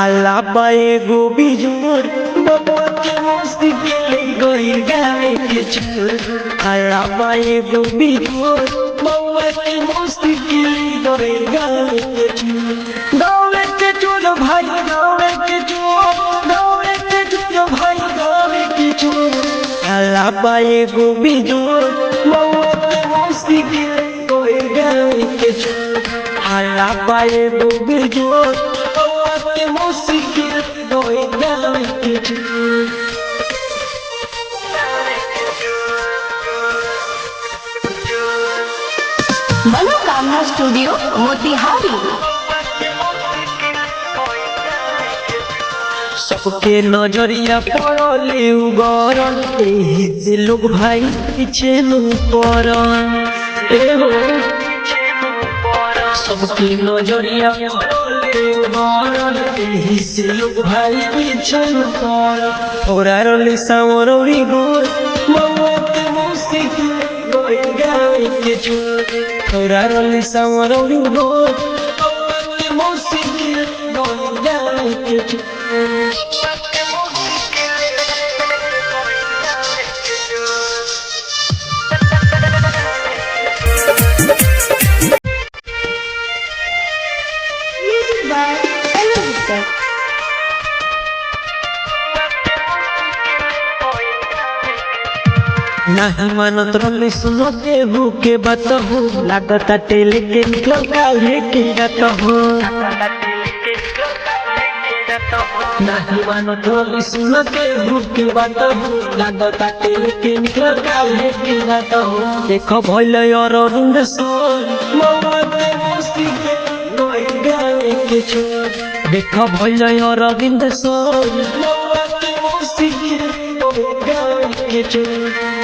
আল্লাহ পায়ে গোবি জোর বাবাকে মস্তি গেলে গইর গায়ে কিছু আল্লাহ পায়ে গোবি জোর বাবাকে মস্তি গেলে গইর গায়ে কিছু গাওয়ে কে চোর ভাই গাওয়ে কে চোর গাওয়ে কে চোর ভাই গাওয়ে কিছু আল্লাহ পায়ে গোবি জোর বাবাকে মস্তি গেলে গইর গায়ে কিছু আল্লাহ পায়ে গোবি জোর música मनोकामना स्टूडियो मोतिहारी। सबके नजरिया पड़ले उगरन से लोग भाई पीछे पड़न सबके नजरिया पड़ले उगरन से लोग भाई पीछे पड़न और आरली सामरौरी गोर मौत मुस्तिक गोई गावे के चोर और आरली सामरौरी गोर मौत मुस्तिक गोई गावे के चोर नहीं मानत रले सुनो देहू के बात हो लागता टेले के निकल काहे के रात हो नहीं मानत रले सुनो देहू के बात हो लागता टेले के निकल काहे के रात हो देखो भइले अरुण सोर मौत मस्ती के गोई गावे के छोर देखो भइले अरुण सोर मौत मस्ती के गोई गावे के छोर